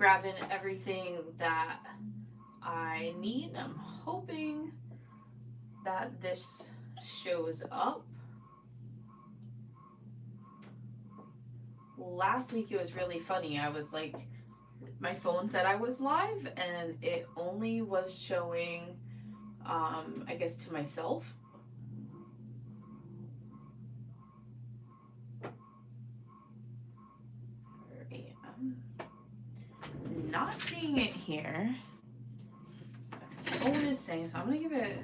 grabbing everything that I need. I'm hoping that this shows up. Last week it was really funny. I was like, my phone said I was live and it only was showing, I guess, to myself. I'm not seeing it here. My phone is saying, so I'm gonna give it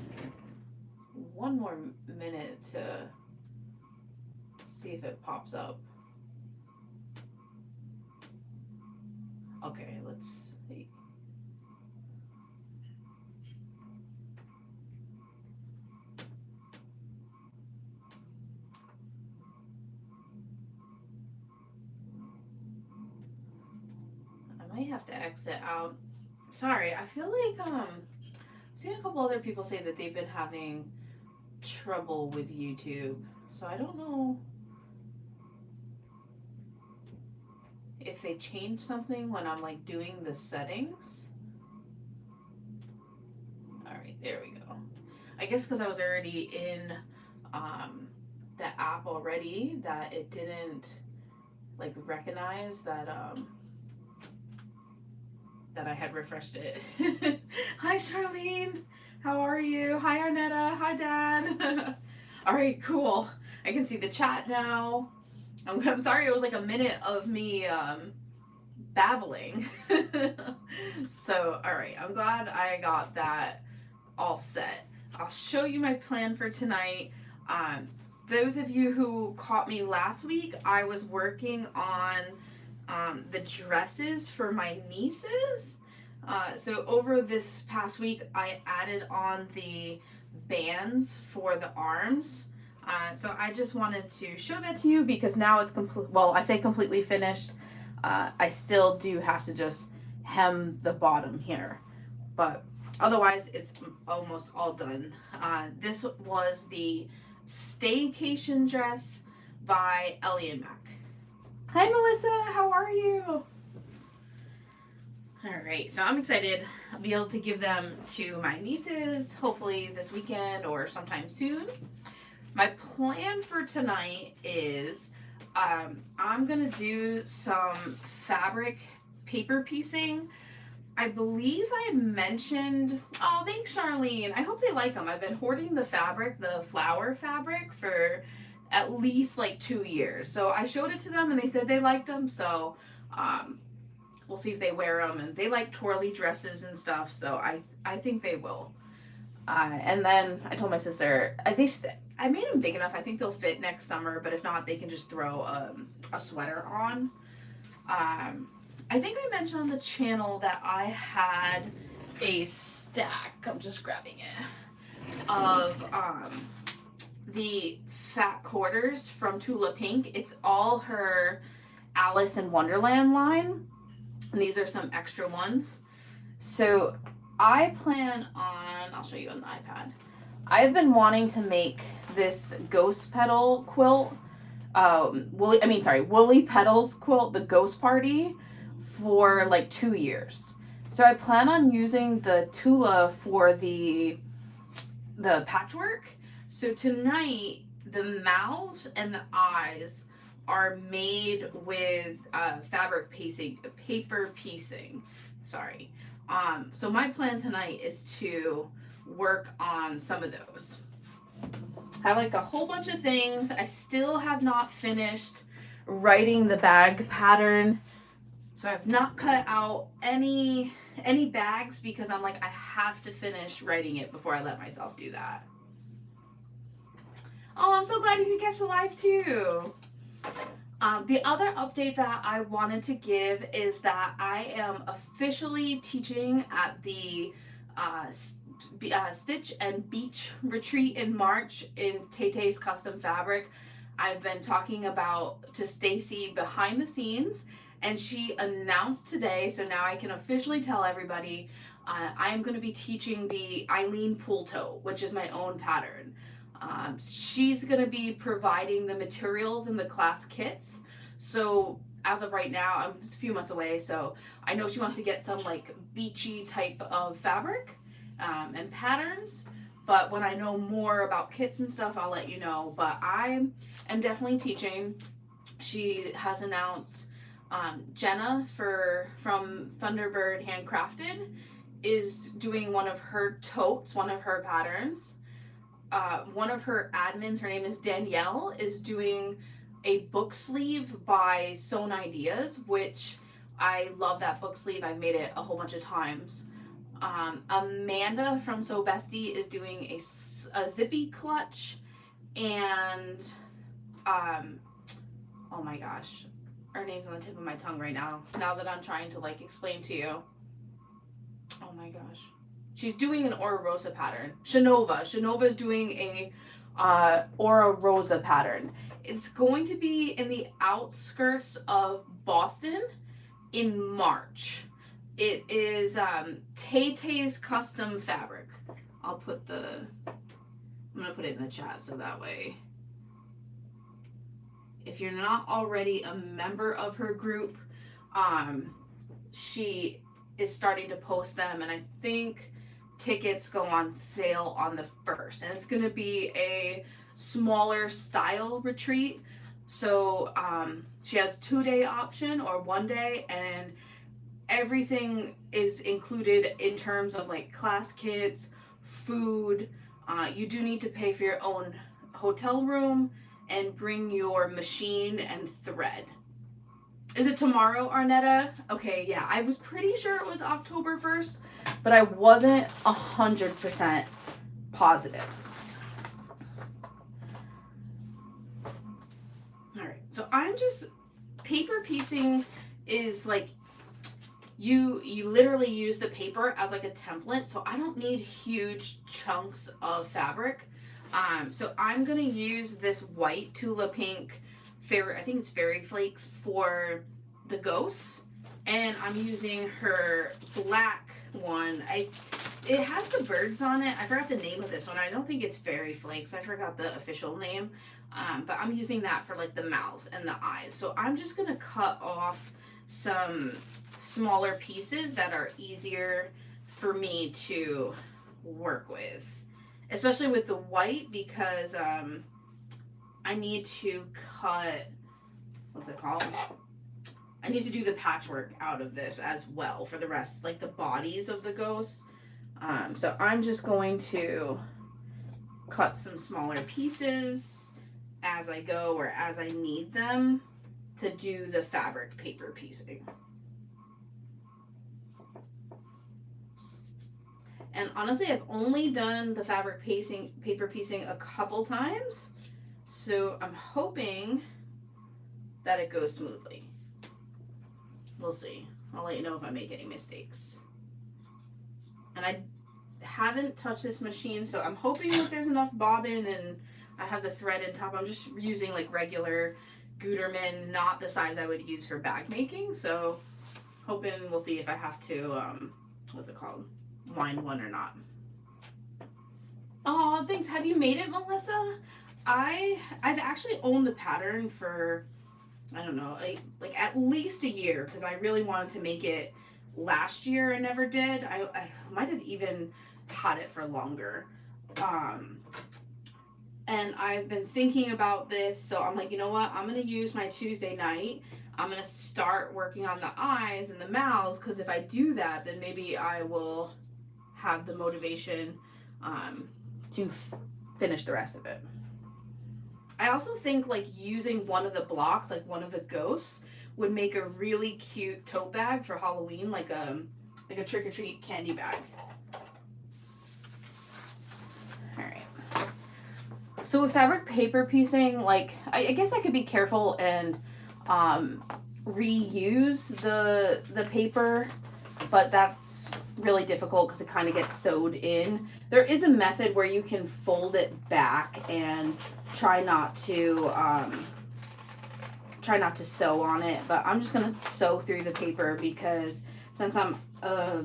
one more minute to see if it pops up. Okay, let's see. I might have to exit out. Sorry, I feel like I've seen a couple other people say that they've been having trouble with YouTube. So I don't know if they changed something when I'm like doing the settings. Alright, there we go. I guess because I was already in the app already, that it didn't like recognize that that I had refreshed it. Hi Charlene, how are you? Hi Arnetta, hi Dad. Alright, cool. I can see the chat now. I'm sorry it was like a minute of me babbling. So, alright, I'm glad I got that all set. I'll show you my plan for tonight. Those of you who caught me last week, I was working on the dresses for my nieces. So over this past week, I added on the bands for the arms. So I just wanted to show that to you because now it's complete. Well, I say completely finished. I still do have to just hem the bottom here, but otherwise it's almost all done. This was the Staycation dress by Ellie and Mac. Hi Melissa, how are you? Alright, so I'm excited. I'll be able to give them to my nieces, hopefully this weekend or sometime soon. My plan for tonight is I'm gonna do some fabric paper piecing. I believe I mentioned, oh, thanks Charlene. I hope they like them. I've been hoarding the fabric, the flower fabric, for at least like 2 years. So I showed it to them and they said they liked them. So we'll see if they wear them. And they like twirly dresses and stuff. So I think they will. And then I told my sister, I made them big enough. I think they'll fit next summer. But if not, they can just throw a sweater on. I think I mentioned on the channel that I had a stack, I'm just grabbing it, of the fat quarters from Tula Pink. It's all her Alice in Wonderland line, and these are some extra ones. So I plan on, I'll show you on the iPad. I've been wanting to make this ghost petal quilt, woolly petals quilt, the ghost party, for like 2 years. So I plan on using the Tula for the patchwork. So tonight the mouths and the eyes are made with paper piecing. Sorry. So my plan tonight is to work on some of those. I have like a whole bunch of things. I still have not finished writing the bag pattern. So I've not cut out any bags because I'm like, I have to finish writing it before I let myself do that. Oh, I'm so glad you could catch the live too. The other update that I wanted to give is that I am officially teaching at the Stitch and Beach retreat in March in Tay-Tay's Custom Fabric. I've been talking about to Stacy behind the scenes, and she announced today, so now I can officially tell everybody, I am going to be teaching the Eileen Pool Tote, which is my own pattern. She's going to be providing the materials in the class kits. So as of right now, I'm just a few months away, so I know she wants to get some like beachy type of fabric and patterns. But when I know more about kits and stuff, I'll let you know. But I am definitely teaching. She has announced Jenna from Thunderbird Handcrafted is doing one of her totes, one of her patterns. One of her admins, her name is Danielle, is doing a book sleeve by Sewn Ideas, which I love that book sleeve. I've made it a whole bunch of times. Amanda from So Bestie is doing a zippy clutch, and oh my gosh, her name's on the tip of my tongue right now that I'm trying to like explain to you. Oh my gosh, she's doing an Aura Rosa pattern. Shanova is doing a Aura Rosa pattern. It's going to be in the outskirts of Boston in March. It is Tay-Tay's Custom Fabric. I'm gonna put it in the chat so that way, if you're not already a member of her group, she is starting to post them, and I think tickets go on sale on the 1st, and it's gonna be a smaller style retreat. So she has 2-day option or 1 day, and everything is included in terms of like class kits, food. You do need to pay for your own hotel room and bring your machine and thread. Is it tomorrow, Arnetta? Okay, yeah, I was pretty sure it was October 1st, but I wasn't 100% positive. All right, so I'm just, paper piecing is like, you literally use the paper as like a template, so I don't need huge chunks of fabric. So I'm gonna use this white Tula Pink I think it's Fairy Flakes for the ghosts, and I'm using her black one. It has the birds on it. I forgot the name of this one. I don't think it's Fairy Flakes. I forgot the official name, but I'm using that for like the mouths and the eyes. So I'm just gonna cut off some smaller pieces that are easier for me to work with, especially with the white, because I need to cut, what's it called? I need to do the patchwork out of this as well for the rest, like the bodies of the ghosts. So I'm just going to cut some smaller pieces as I go or as I need them to do the fabric paper piecing. And honestly, I've only done the fabric paper piecing a couple times, so I'm hoping that it goes smoothly. We'll see. I'll let you know if I make any mistakes. And I haven't touched this machine, so I'm hoping that there's enough bobbin and I have the thread in top. I'm just using like regular Gutermann, not the size I would use for bag making, so hoping we'll see if I have to, what's it called? Wind one or not. Oh, thanks. Have you made it, Melissa? I've actually owned the pattern for, I don't know, like at least a year, because I really wanted to make it last year and never did. I might have even had it for longer. And I've been thinking about this, so I'm like, you know what? I'm going to use my Tuesday night. I'm going to start working on the eyes and the mouths, because if I do that, then maybe I will have the motivation to finish the rest of it. I also think like using one of the blocks, like one of the ghosts, would make a really cute tote bag for Halloween, like a trick-or-treat candy bag. All right. So with fabric paper piecing, like I guess I could be careful and reuse the paper, but that's really difficult because it kind of gets sewed in. There is a method where you can fold it back and try not to sew on it, but I'm just gonna sew through the paper because since I'm a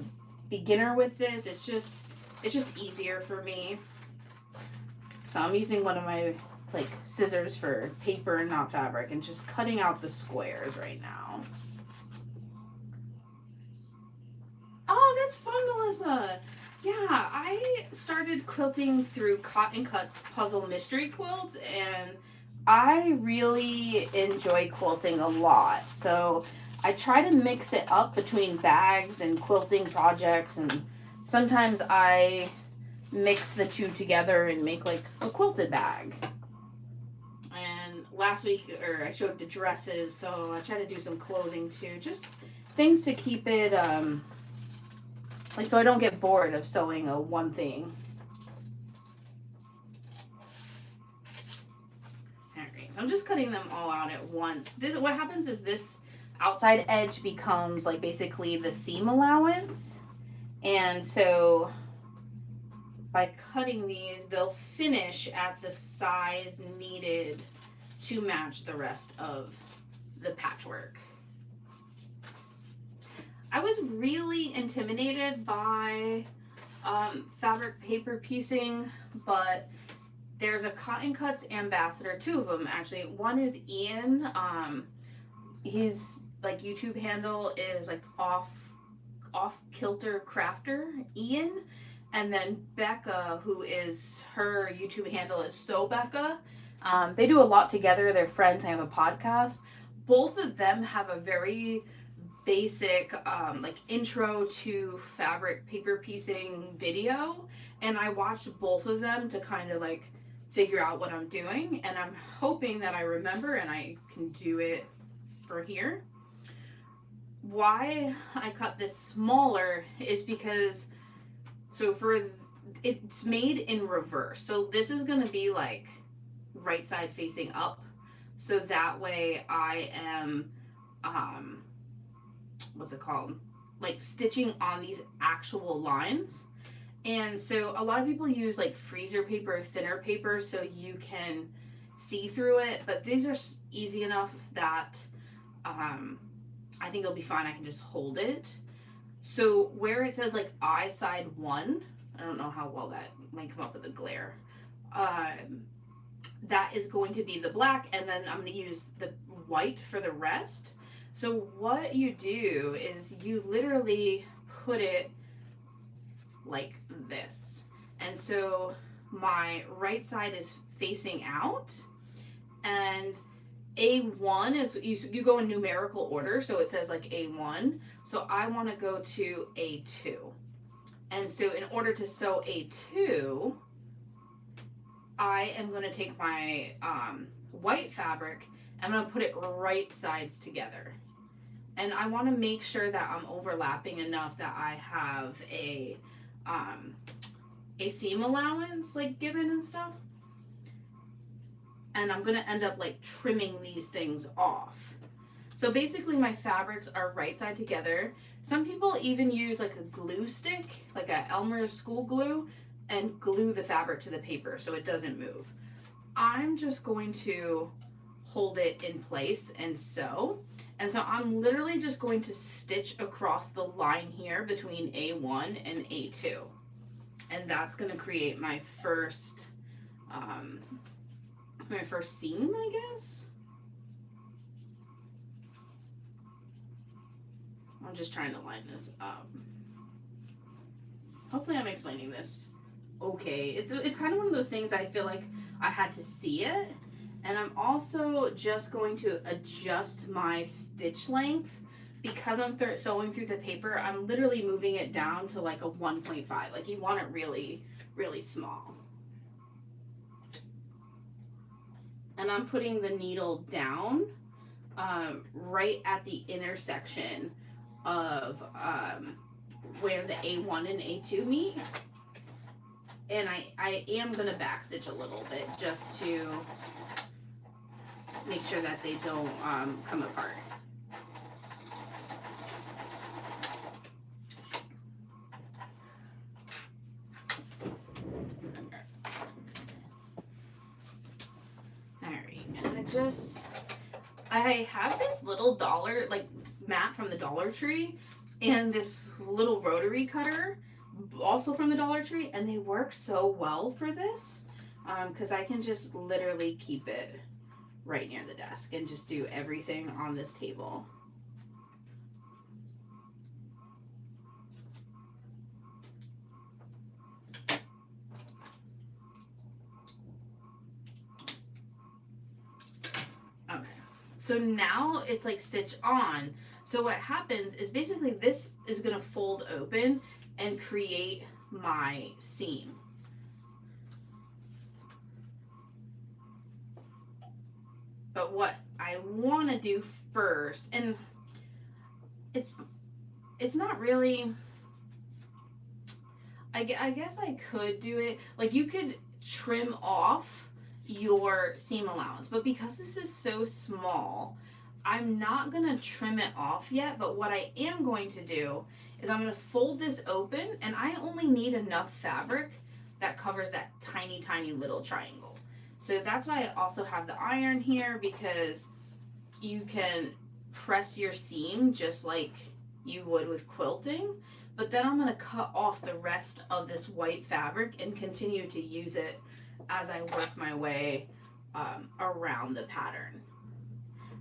beginner with this, it's just easier for me. So I'm using one of my like scissors for paper and not fabric, and just cutting out the squares right now. Oh, that's fun, Melissa. Yeah, I started quilting through Cotton Cuts Puzzle Mystery Quilts, and I really enjoy quilting a lot. So I try to mix it up between bags and quilting projects, and sometimes I mix the two together and make like a quilted bag. And last week, or I showed the dresses, so I try to do some clothing too, just things to keep it like so I don't get bored of sewing a one thing. Alright, so I'm just cutting them all out at once. This, what happens is this outside edge becomes like basically the seam allowance, and so by cutting these, they'll finish at the size needed to match the rest of the patchwork. I was really intimidated by fabric paper piecing, but there's a Cotton Cuts ambassador, two of them actually. One is Ian. His like YouTube handle is like off kilter crafter Ian, and then Becca, who is her YouTube handle is So Becca. They do a lot together. They're friends. They have a podcast. Both of them have a very basic like intro to fabric paper piecing video, and I watched both of them to kind of like figure out what I'm doing, and I'm hoping that I remember and I can do it for here. Why I cut this smaller is because it's made in reverse, so this is going to be like right side facing up, so that way I am what's it called, like stitching on these actual lines. And so a lot of people use like freezer paper or thinner paper so you can see through it, but these are easy enough that I think it'll be fine. I can just hold it. So where it says like I side 1, I don't know how well that might come up with the glare, that is going to be the black, and then I'm going to use the white for the rest. So what you do is you literally put it like this. And so my right side is facing out, and A1 is, you go in numerical order, so it says like A1. So I want to go to A2. And so in order to sew A2, I am going to take my white fabric, I'm going to put it right sides together. And I want to make sure that I'm overlapping enough that I have a seam allowance like given and stuff. And I'm going to end up like trimming these things off. So basically my fabrics are right side together. Some people even use like a glue stick, like a Elmer's school glue, and glue the fabric to the paper so it doesn't move. I'm just going to hold it in place and sew. And so I'm literally just going to stitch across the line here between A1 and A2. And that's going to create my first seam, I guess. I'm just trying to line this up. Hopefully I'm explaining this okay. It's kind of one of those things I feel like I had to see it. And I'm also just going to adjust my stitch length because I'm sewing through the paper. I'm literally moving it down to like a 1.5. Like you want it really, really small. And I'm putting the needle down right at the intersection of where the A1 and A2 meet. And I am going to backstitch a little bit just to make sure that they don't come apart. Alright, and I have this little mat from the Dollar Tree and this little rotary cutter also from the Dollar Tree, and they work so well for this. because I can just literally keep it right near the desk and just do everything on this table. Okay, so now it's like stitch on. So what happens is basically this is gonna fold open and create my seam. But what I want to do first, and it's not really, I guess I could do it, like you could trim off your seam allowance, but because this is so small, I'm not going to trim it off yet. But what I am going to do is I'm going to fold this open, and I only need enough fabric that covers that tiny, tiny little triangle. So that's why I also have the iron here, because you can press your seam just like you would with quilting. But then I'm going to cut off the rest of this white fabric and continue to use it as I work my way around the pattern.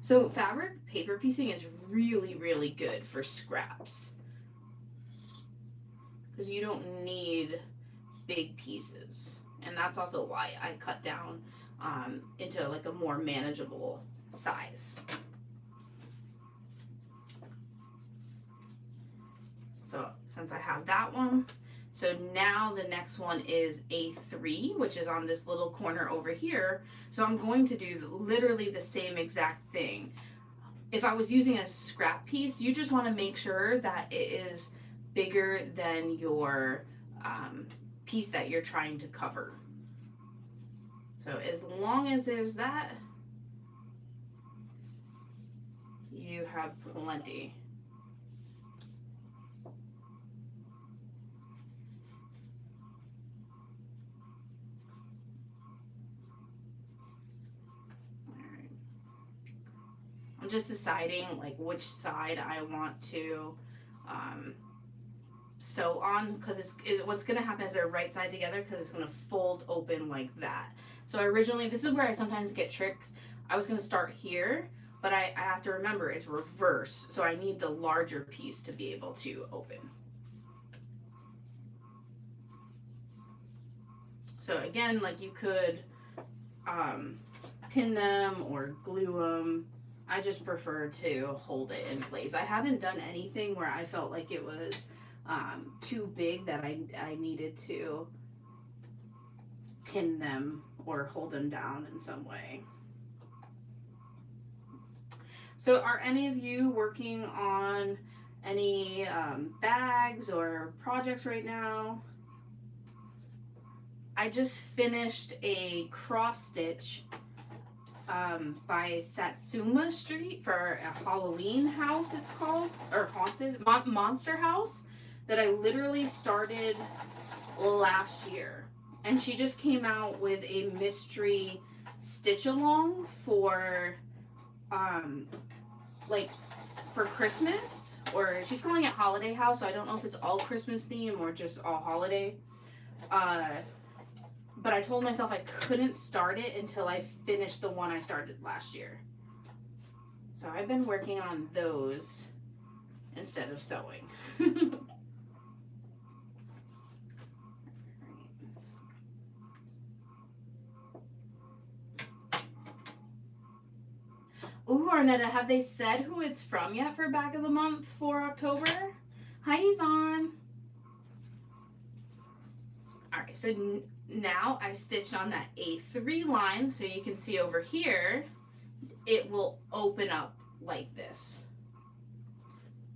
So fabric paper piecing is really, really good for scraps, because you don't need big pieces. And that's also why I cut down into like a more manageable size. So since I have that one, so now the next one is A3, which is on this little corner over here. So I'm going to do literally the same exact thing. If I was using a scrap piece, you just want to make sure that it is bigger than your piece that you're trying to cover. So as long as there's that, you have plenty. I'm just deciding like which side I want to sew on, because what's going to happen is they're right side together, because it's going to fold open like that. So originally, this is where I sometimes get tricked. I was going to start here, but I have to remember it's reverse, so I need the larger piece to be able to open. So again, like you could pin them or glue them. I just prefer to hold it in place. I haven't done anything where I felt like it was too big that I needed to pin them or hold them down in some way. So are any of you working on any bags or projects right now? I just finished a cross stitch by Satsuma Street for a Halloween house, it's called, or haunted monster house, that I literally started last year. And she just came out with a mystery stitch along for like for Christmas, or she's calling it holiday house, so I don't know if it's all Christmas theme or just all holiday. But I told myself I couldn't start it until I finished the one I started last year. So I've been working on those instead of sewing. Ooh, Arnetta, have they said who it's from yet for Bag of the Month for October? Hi, Yvonne. All right, so now I stitched on that A3 line, so you can see over here, it will open up like this.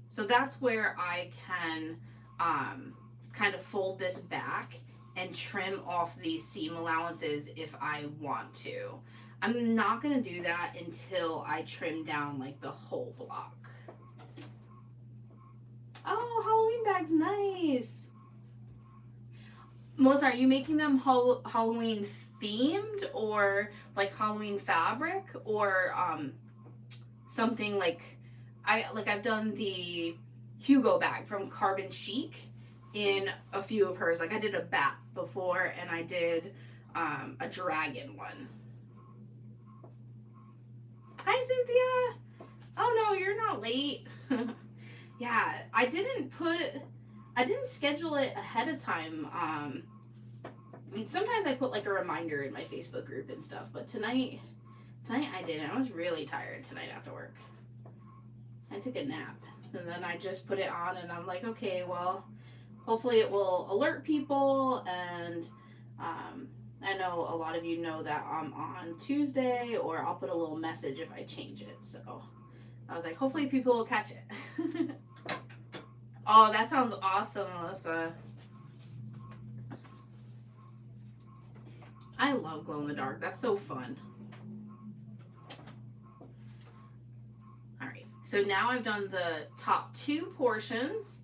So that's where I can kind of fold this back and trim off these seam allowances if I want to. I'm not going to do that until I trim down like the whole block. Oh, Halloween bag's nice. Melissa, are you making them Halloween themed, or like Halloween fabric, or something like I've done the Hugo bag from Carbon Chic in a few of hers. Like I did a bat before, and I did a dragon one. Hi, Cynthia. Oh no, you're not late. Yeah, I didn't schedule it ahead of time. I mean, sometimes I put like a reminder in my Facebook group and stuff, but tonight I didn't. I was really tired tonight after work. I took a nap, and then I just put it on, and I'm like, okay, well, hopefully it will alert people, and I know a lot of you know that I'm on Tuesday, or I'll put a little message if I change it. So I was like, hopefully people will catch it. Oh, that sounds awesome, Melissa. I love glow in the dark. That's so fun. All right, so now I've done the top 2 portions,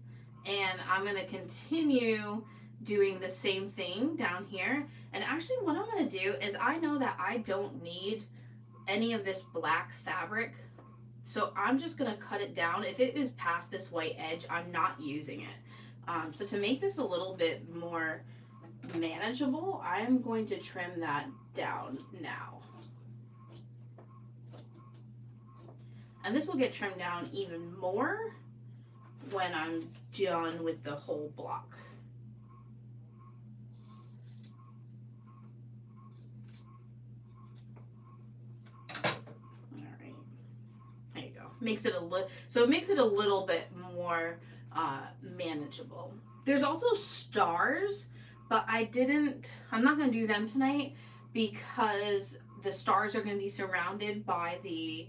and I'm going to continue doing the same thing down here. And actually what I'm going to do is, I know that I don't need any of this black fabric, so I'm just going to cut it down. If it is past this white edge, I'm not using it. So to make this a little bit more manageable, I'm going to trim that down now. And this will get trimmed down even more when I'm done with the whole block. All right, there you go. Makes it it makes it a little bit more manageable. There's also stars, but I'm not going to do them tonight because the stars are going to be surrounded by the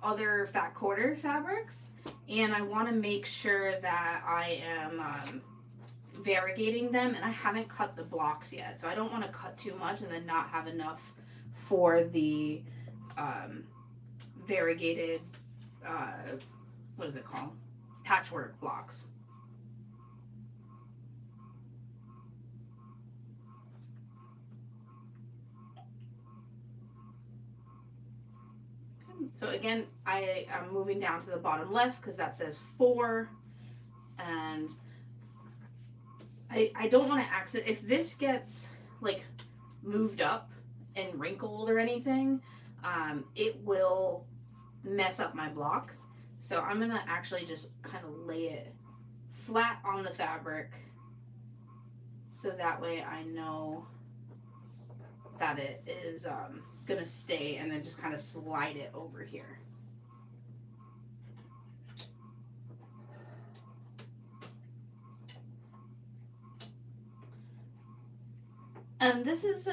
other fat quarter fabrics, and I want to make sure that I am variegating them, and I haven't cut the blocks yet, so I don't want to cut too much and then not have enough for the variegated what is it called, patchwork blocks. So again, I am moving down to the bottom left because that says 4, and I don't want to accident, if this gets like moved up and wrinkled or anything, it will mess up my block. So I'm gonna actually just kind of lay it flat on the fabric, so that way I know that it is gonna stay, and then just kind of slide it over here. And this is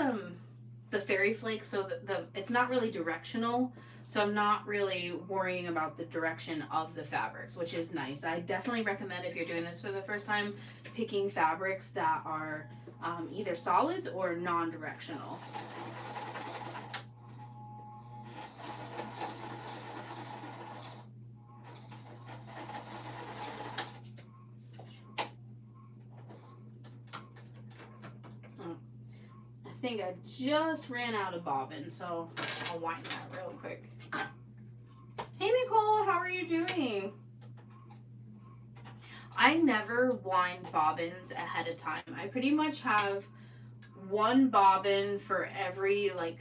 the fairy flake, so it's not really directional, so I'm not really worrying about the direction of the fabrics, which is nice. I definitely recommend, if you're doing this for the first time, picking fabrics that are either solids or non-directional. I think I just ran out of bobbin, so I'll wind that real quick. Hey Nicole, how are you doing? I never wind bobbins ahead of time. I pretty much have one bobbin for every like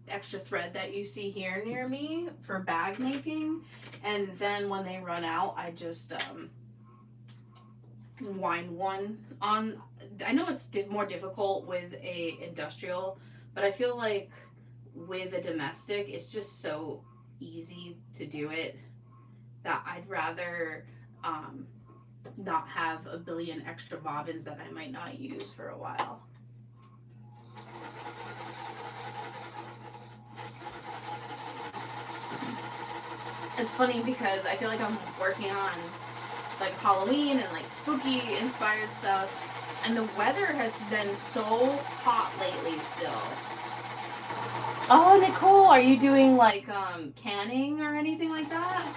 extra thread that you see here near me for bag making, and then when they run out, I just wind one on. I know it's more difficult with a industrial, but I feel like with a domestic, it's just so easy to do it that I'd rather not have a billion extra bobbins that I might not use for a while. It's funny because I feel like I'm working on like Halloween and like spooky inspired stuff, and the weather has been so hot lately still. Oh, Nicole, are you doing like canning or anything like that?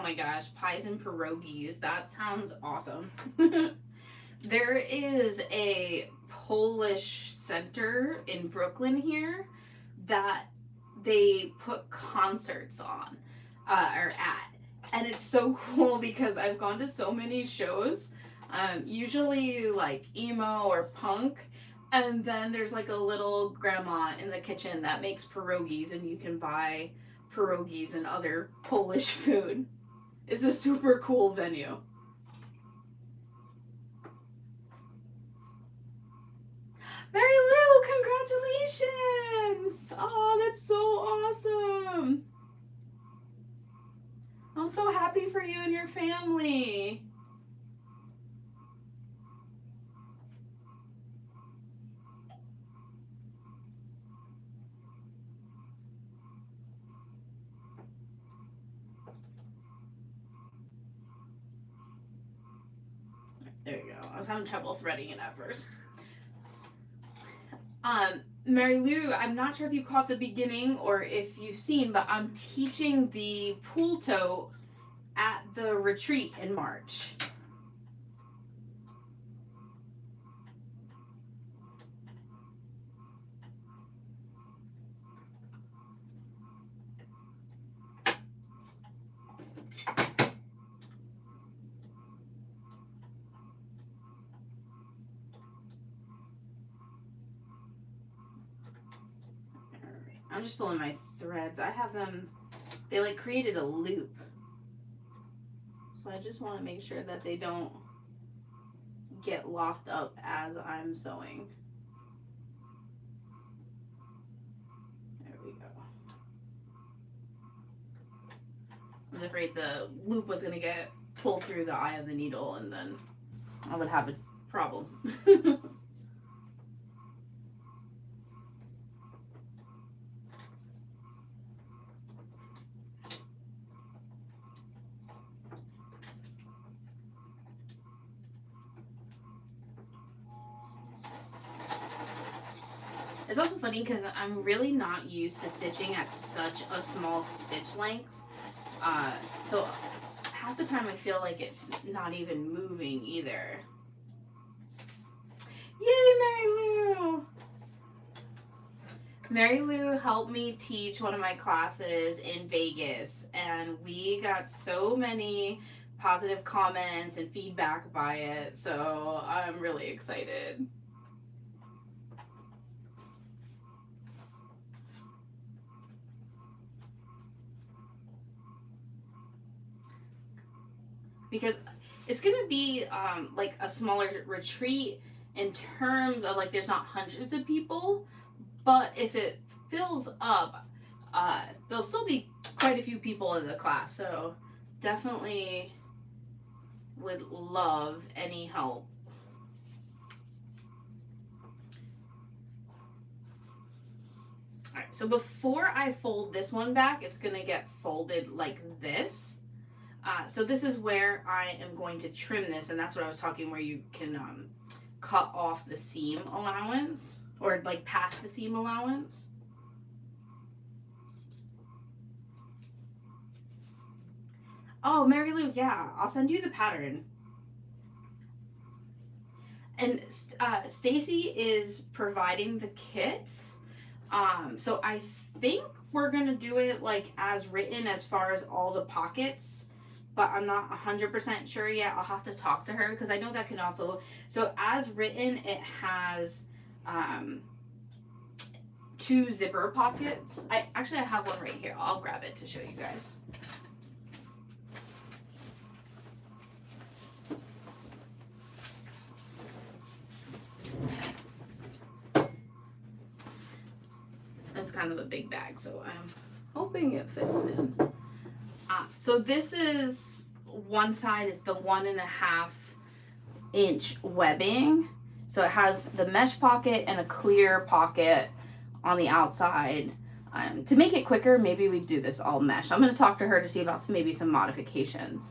my gosh, pies and pierogies. That sounds awesome. There is a Polish center in Brooklyn here that they put concerts on or at. And it's so cool because I've gone to so many shows, usually like emo or punk. And then there's like a little grandma in the kitchen that makes pierogies, and you can buy pierogies and other Polish food. It's a super cool venue. Mary Lou, congratulations! Oh, that's so awesome. I'm so happy for you and your family. There you go. I was having trouble threading it at first. Mary Lou, I'm not sure if you caught the beginning or if you've seen, but I'm teaching the pool tote at the retreat in March. I'm just pulling my threads. I have them, they like created a loop. So I just want to make sure that they don't get locked up as I'm sewing. There we go. I was afraid the loop was going to get pulled through the eye of the needle and then I would have a problem. It's also funny because I'm really not used to stitching at such a small stitch length. So half the time I feel like it's not even moving either. Yay, Mary Lou! Mary Lou helped me teach one of my classes in Vegas, and we got so many positive comments and feedback by it, so I'm really excited. Because it's gonna be like a smaller retreat in terms of like there's not hundreds of people, but if it fills up, there'll still be quite a few people in the class. So definitely would love any help. All right, so before I fold this one back, it's gonna get folded like this. So this is where I am going to trim this, and that's what I was talking where you can cut off the seam allowance or like past the seam allowance. Oh, Mary Lou, yeah, I'll send you the pattern. And Stacy is providing the kits. So I think we're gonna do it like as written as far as all the pockets. But I'm not 100% sure yet. I'll have to talk to her because I know that can also, so as written, it has 2 zipper pockets. I have one right here. I'll grab it to show you guys. It's kind of a big bag, so I'm hoping it fits in. So this is one side, it's the 1.5 inch webbing. So it has the mesh pocket and a clear pocket on the outside. To make it quicker, maybe we do this all mesh. I'm going to talk to her to see about maybe some modifications.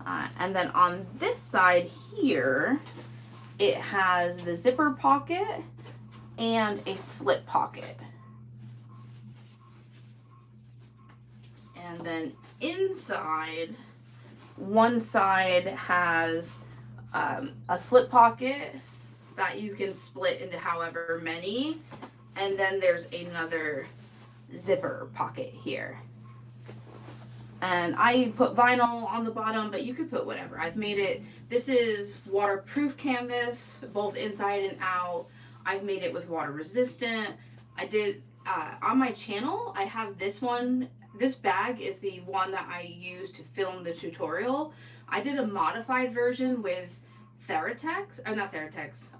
And then on this side here, it has the zipper pocket and a slip pocket. And then inside, one side has a slip pocket that you can split into however many, and then there's another zipper pocket here. And I put vinyl on the bottom, but you could put whatever. I've made it, this is waterproof canvas, both inside and out. I've made it with water resistant. I did, on my channel, I have this one. This bag is the one that I used to film the tutorial. I did a modified version with Theratex, not Theratex,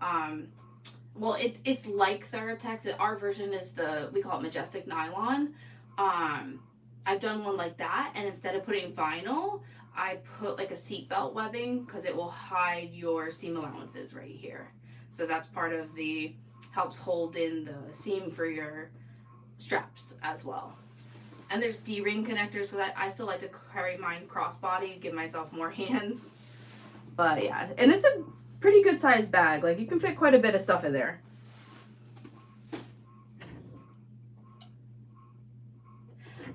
well, it's like Theratex. Our version is we call it Majestic nylon. I've done one like that, and instead of putting vinyl, I put like a seatbelt webbing because it will hide your seam allowances right here. So that's part of helps hold in the seam for your straps as well. And there's D-ring connectors, so that I still like to carry mine crossbody, give myself more hands. But yeah, and it's a pretty good sized bag. Like, you can fit quite a bit of stuff in there.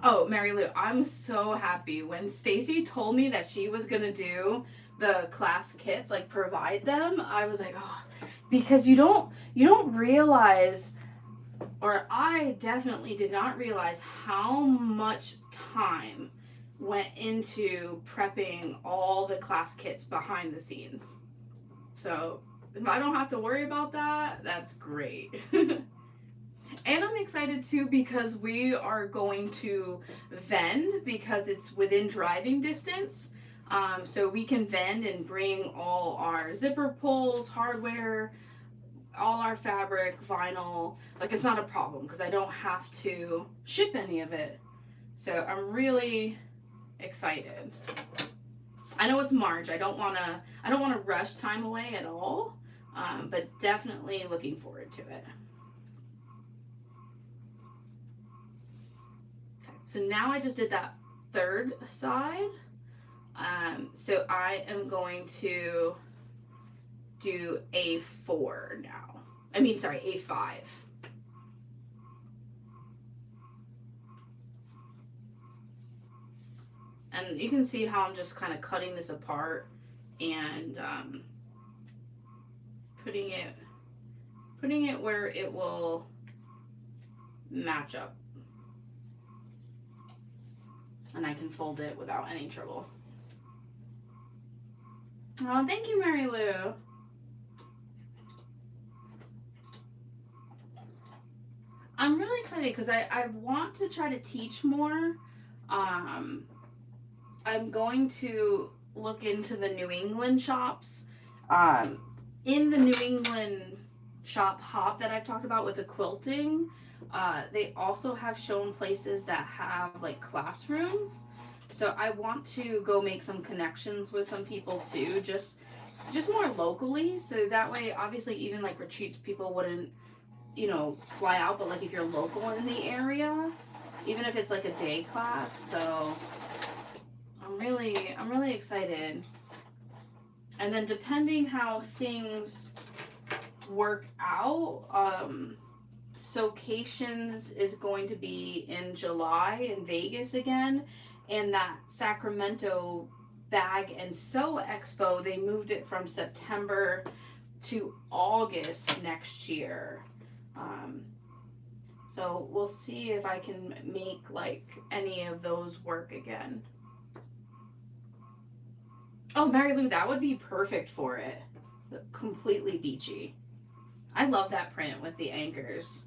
Oh, Mary Lou, I'm so happy. When Stacy told me that she was gonna do the class kits, like provide them, I was like, oh, because you don't realize, or I definitely did not realize how much time went into prepping all the class kits behind the scenes. So if I don't have to worry about that, that's great. And I'm excited too because we are going to vend because it's within driving distance. So we can vend and bring all our zipper pulls, hardware, all our fabric, vinyl. Like, it's not a problem because I don't have to ship any of it. So I'm really excited. I know it's March. I don't want to rush time away at all. But definitely looking forward to it. So now I just did that third side. So I am going to do A4 now. I mean, sorry, A5. And you can see how I'm just kind of cutting this apart and putting it where it will match up. And I can fold it without any trouble. Oh, thank you, Mary Lou. I'm really excited because I want to try to teach more. I'm going to look into the New England shops. In the New England shop hop that I've talked about with the quilting, they also have shown places that have like classrooms. So I want to go make some connections with some people too, just more locally. So that way, obviously, even like retreats, people wouldn't, fly out. But like if you're local in the area, even if it's like a day class. So I'm really excited. And then depending how things work out, Socations is going to be in July in Vegas again, and that Sacramento Bag and Sew Expo, they moved it from September to August next year. So we'll see if I can make like any of those work again. Oh, Mary Lou, that would be perfect for it. Completely beachy. I love that print with the anchors.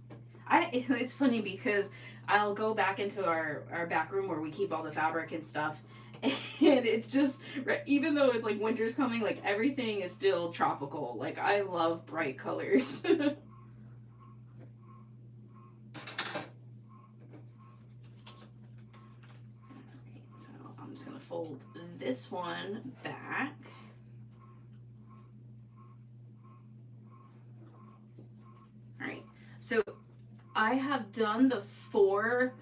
It's funny because I'll go back into our back room where we keep all the fabric and stuff, and it's just, even though it's like winter's coming, like everything is still tropical. Like, I love bright colors. So I'm just gonna fold this one back. Alright, so I have done the 4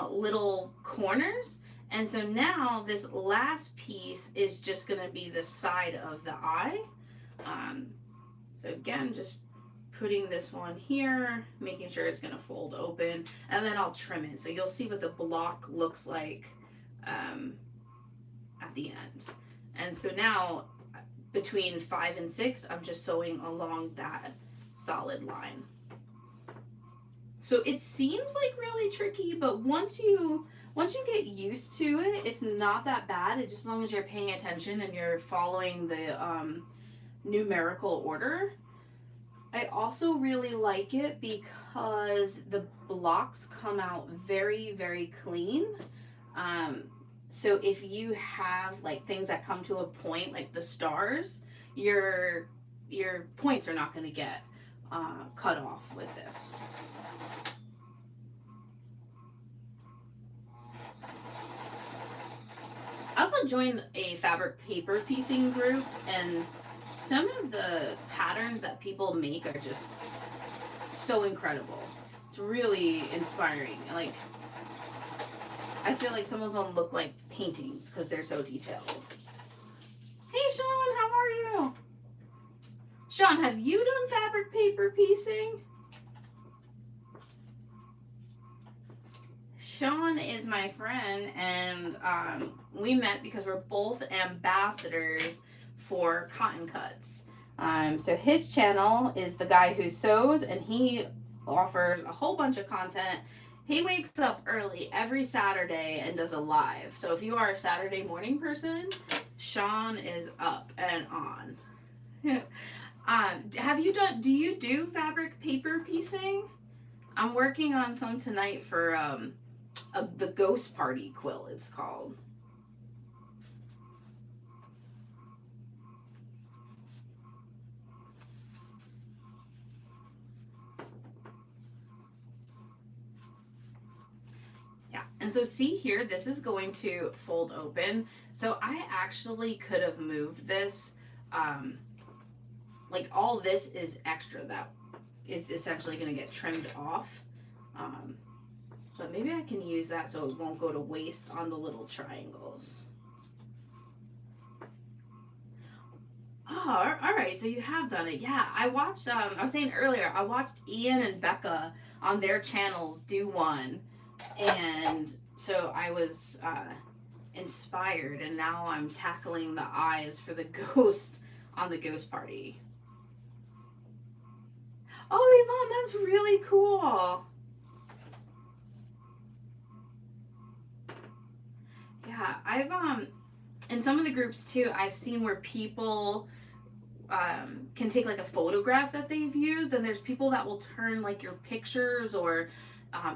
little corners, and so now this last piece is just going to be the side of the eye. So again, just putting this one here, making sure it's going to fold open, and then I'll trim it. So you'll see what the block looks like at the end. And so now between 5 and 6, I'm just sewing along that solid line. So it seems like really tricky, but once you get used to it, it's not that bad. It's just as long as you're paying attention and you're following the numerical order. I also really like it because the blocks come out very, very clean. So if you have like things that come to a point, like the stars, your points are not going to get cut off with this. I also joined a fabric paper piecing group, and some of the patterns that people make are just so incredible. It's really inspiring. Like, I feel like some of them look like paintings because they're so detailed. Hey Sean, how are you? Sean, have you done fabric paper piecing? Sean is my friend, and we met because we're both ambassadors for Cotton Cuts. So his channel is The Guy Who Sews, and he offers a whole bunch of content. He wakes up early every Saturday and does a live. So if you are a Saturday morning person, Sean is up and on. Do you do fabric paper piecing? I'm working on some tonight for the Ghost Party quilt, it's called. Yeah, and so see here, this is going to fold open. So I actually could have moved this, like all this is extra that is essentially going to get trimmed off. But maybe I can use that so it won't go to waste on the little triangles. Oh, all right. So you have done it. Yeah, I watched, I was saying earlier, I watched Ian and Becca on their channels do one. And so I was inspired, and now I'm tackling the eyes for the ghost on the Ghost Party. Oh, Yvonne, that's really cool. Yeah, I've in some of the groups too, I've seen where people can take like a photograph that they've used, and there's people that will turn like your pictures or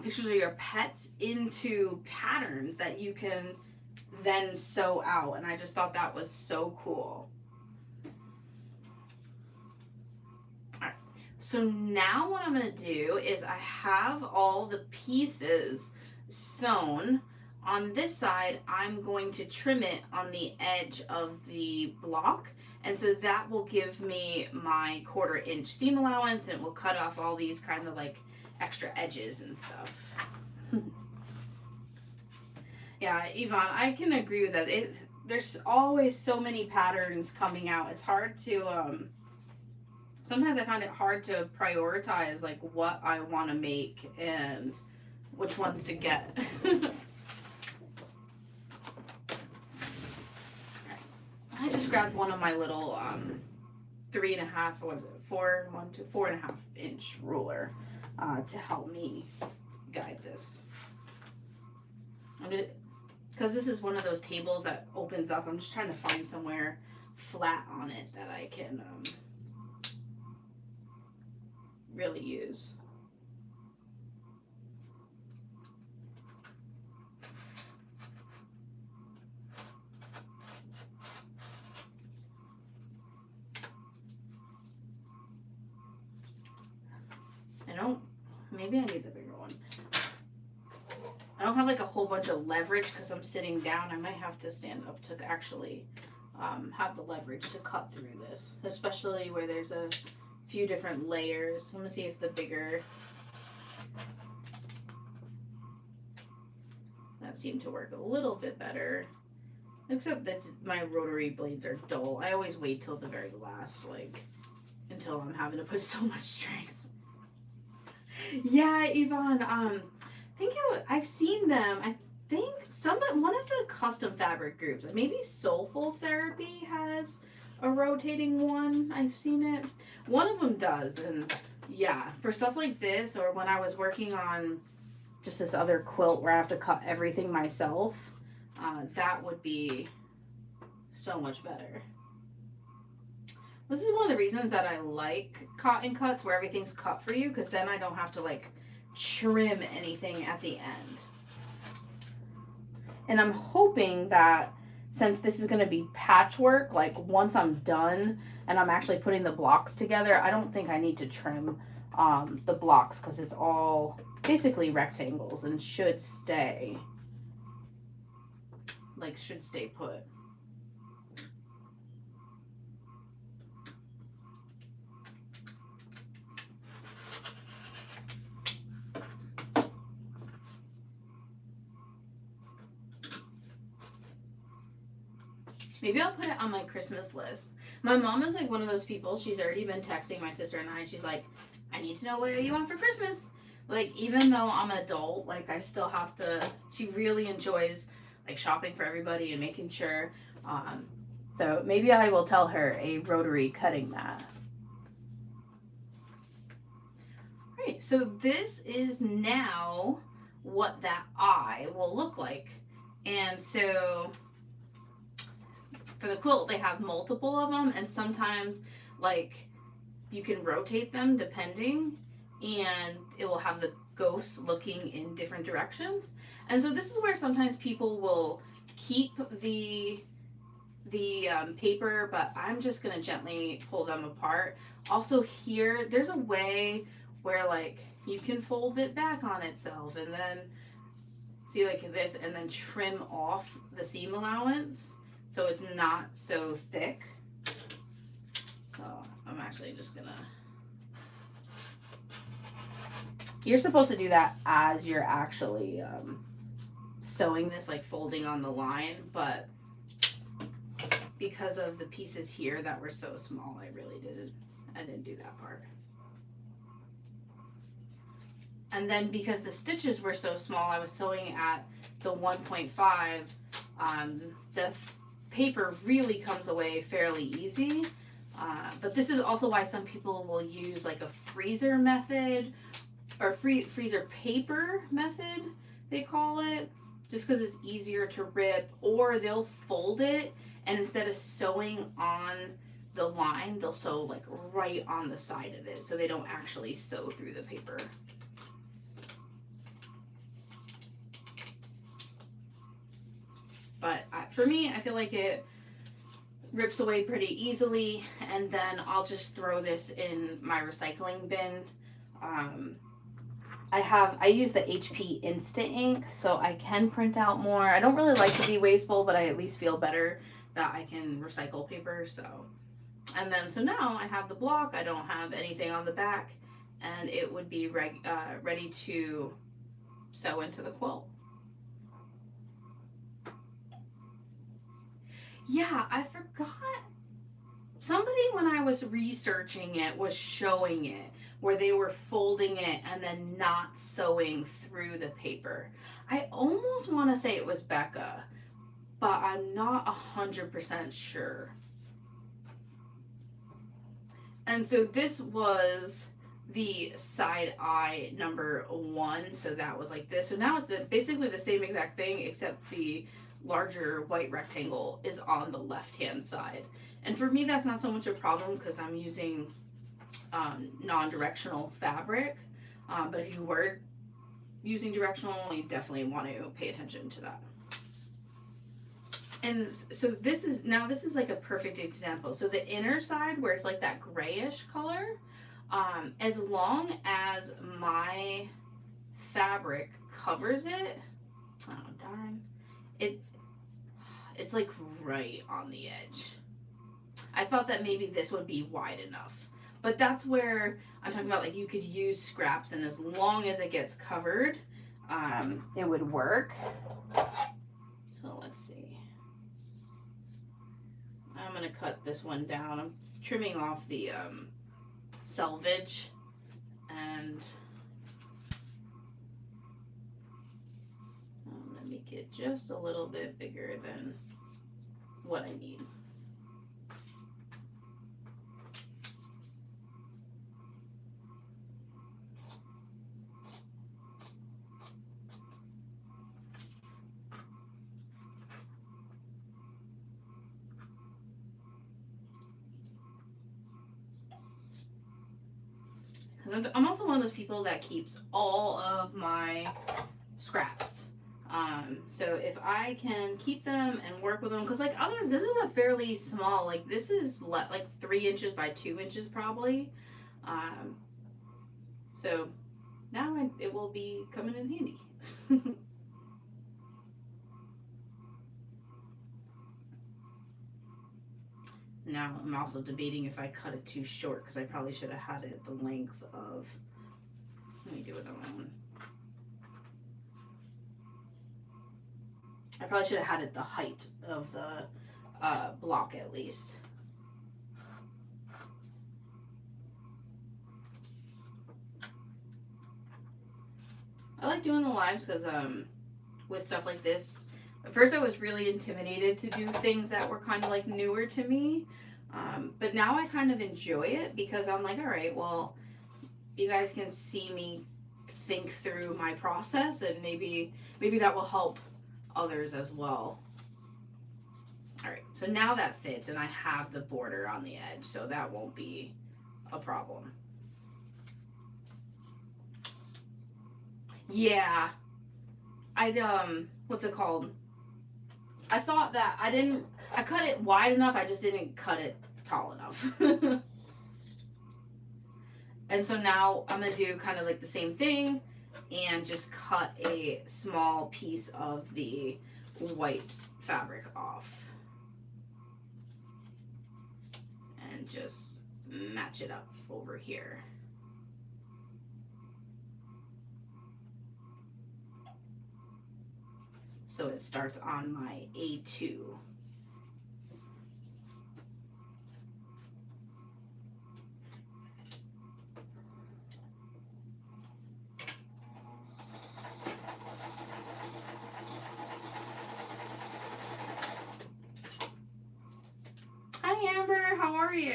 pictures of your pets into patterns that you can then sew out, and I just thought that was so cool. Alright, so now what I'm going to do is I have all the pieces sewn. On this side, I'm going to trim it on the edge of the block, and so that will give me my 1/4 inch seam allowance, and it will cut off all these kind of like extra edges and stuff. Yeah, Yvonne, I can agree with that. There's always so many patterns coming out. It's hard to, sometimes I find it hard to prioritize like what I want to make and which ones to get. I just grabbed one of my little 3.5, what is it, 4.5 inch ruler to help me guide this. Because this is one of those tables that opens up, I'm just trying to find somewhere flat on it that I can really use. Maybe I need the bigger one. I don't have like a whole bunch of leverage because I'm sitting down. I might have to stand up to actually have the leverage to cut through this, especially where there's a few different layers. I'm gonna see if the bigger, that seemed to work a little bit better, except that my rotary blades are dull. I always wait till the very last, like until I'm having to put so much strength. Yeah, Yvonne, I've seen them. I think one of the custom fabric groups, maybe Soulful Therapy has a rotating one. I've seen it. One of them does, and yeah, for stuff like this, or when I was working on just this other quilt where I have to cut everything myself, that would be so much better. This is one of the reasons that I like cotton cuts where everything's cut for you, because then I don't have to like trim anything at the end. And I'm hoping that since this is going to be patchwork, like once I'm done and I'm actually putting the blocks together, I don't think I need to trim the blocks, because it's all basically rectangles and should stay put. Maybe I'll put it on my Christmas list. My mom is like one of those people, she's already been texting my sister and I, she's like, I need to know what you want for Christmas. Like, even though I'm an adult, like, I still have to, she really enjoys, like, shopping for everybody and making sure. So maybe I will tell her a rotary cutting mat. All right, so this is now what that eye will look like. And so for the quilt, they have multiple of them, and sometimes, like, you can rotate them depending, and it will have the ghosts looking in different directions. And so this is where sometimes people will keep the paper, but I'm just gonna gently pull them apart. Also here, there's a way where like you can fold it back on itself and then see like this, and then trim off the seam allowance so it's not so thick. So I'm actually just gonna, you're supposed to do that as you're actually sewing this, like folding on the line, but because of the pieces here that were so small, I didn't do that part. And then because the stitches were so small, I was sewing at the 1.5, the paper really comes away fairly easy. But this is also why some people will use like a freezer method, or freezer paper method, they call it, just because it's easier to rip. Or they'll fold it, and instead of sewing on the line, they'll sew like right on the side of it, so they don't actually sew through the paper. But for me, I feel like it rips away pretty easily, and then I'll just throw this in my recycling bin. I use the HP Instant Ink, so I can print out more. I don't really like to be wasteful, but I at least feel better that I can recycle paper. So now I have the block. I don't have anything on the back, and it would be ready to sew into the quilt. Yeah, I forgot. Somebody, when I was researching it, was showing it where they were folding it and then not sewing through the paper. I almost want to say it was Becca, but I'm not 100% sure. And so this was the side eye number 1, so that was like this. So now it's basically the same exact thing, except the larger white rectangle is on the left hand side. And for me, that's not so much a problem because I'm using non-directional fabric, but if you were using directional, you definitely want to pay attention to that. And so this is like a perfect example. So the inner side where it's like that grayish color, as long as my fabric covers it, oh darn, it's like right on the edge. I thought that maybe this would be wide enough, but that's where I'm talking about, like, you could use scraps, and as long as it gets covered, it would work. So let's see. I'm gonna cut this one down. I'm trimming off the selvage, and let me make it just a little bit bigger than what I need. Because I'm also one of those people that keeps all of my scraps. So if I can keep them and work with them, because like others, this is a fairly small, like this is like 3 inches by 2 inches probably. So now it will be coming in handy. Now I'm also debating if I cut it too short, because I probably should have had it the length of, let me do it on my own. I probably should have had it the height of the block at least. I like doing the lives because with stuff like this, at first I was really intimidated to do things that were kind of like newer to me. But now I kind of enjoy it because I'm like, all right, well, you guys can see me think through my process, and maybe that will help others as well. All right, so now that fits, and I have the border on the edge, so that won't be a problem. Yeah, what's it called? I thought that I cut it wide enough, I just didn't cut it tall enough. And so now I'm gonna do kind of like the same thing and just cut a small piece of the white fabric off. And just match it up over here. So it starts on my A2. Hi Amber, how are you?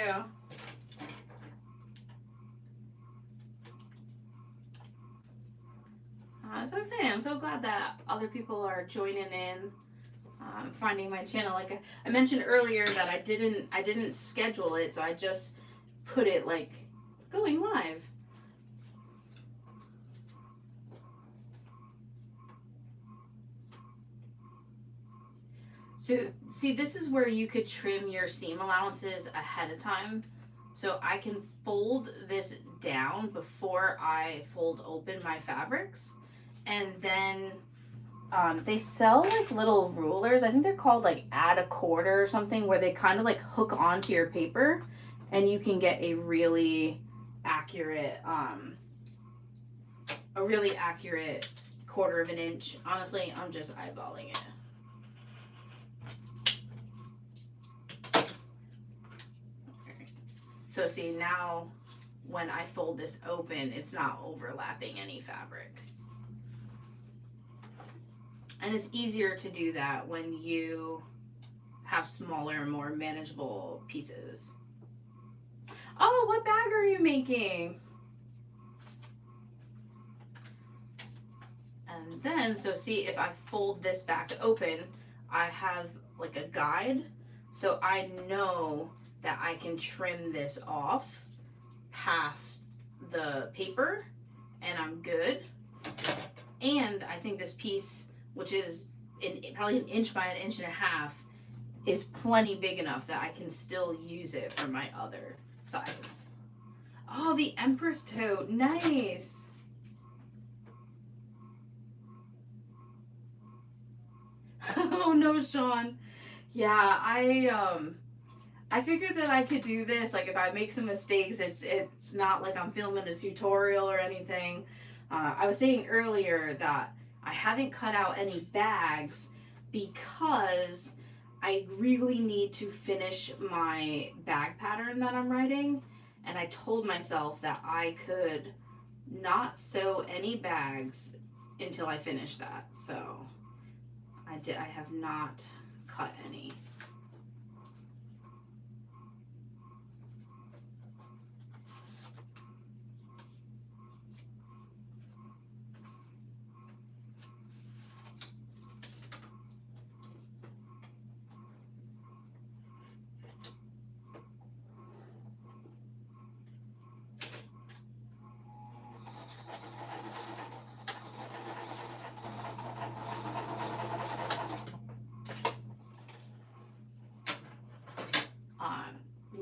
So exciting. I'm so glad that other people are joining in, finding my channel. Like I mentioned earlier that I didn't schedule it, so I just put it like going live. So see, this is where you could trim your seam allowances ahead of time. So I can fold this down before I fold open my fabrics. And then they sell like little rulers. I think they're called like add a quarter or something, where they kind of like hook onto your paper, and you can get a really accurate quarter of an inch. Honestly, I'm just eyeballing it. So see, now when I fold this open, it's not overlapping any fabric. And it's easier to do that when you have smaller, more manageable pieces. Oh, what bag are you making? And then, so see, if I fold this back open, I have like a guide. So I know that I can trim this off past the paper, and I'm good. And I think this piece, which is probably 1 inch by 1.5 inches, is plenty big enough that I can still use it for my other size. Oh, the Empress tote, nice. Oh no, Sean. Yeah, I figured that I could do this. Like if I make some mistakes, it's not like I'm filming a tutorial or anything. I was saying earlier that I haven't cut out any bags because I really need to finish my bag pattern that I'm writing. And I told myself that I could not sew any bags until I finish that. So I have not cut any.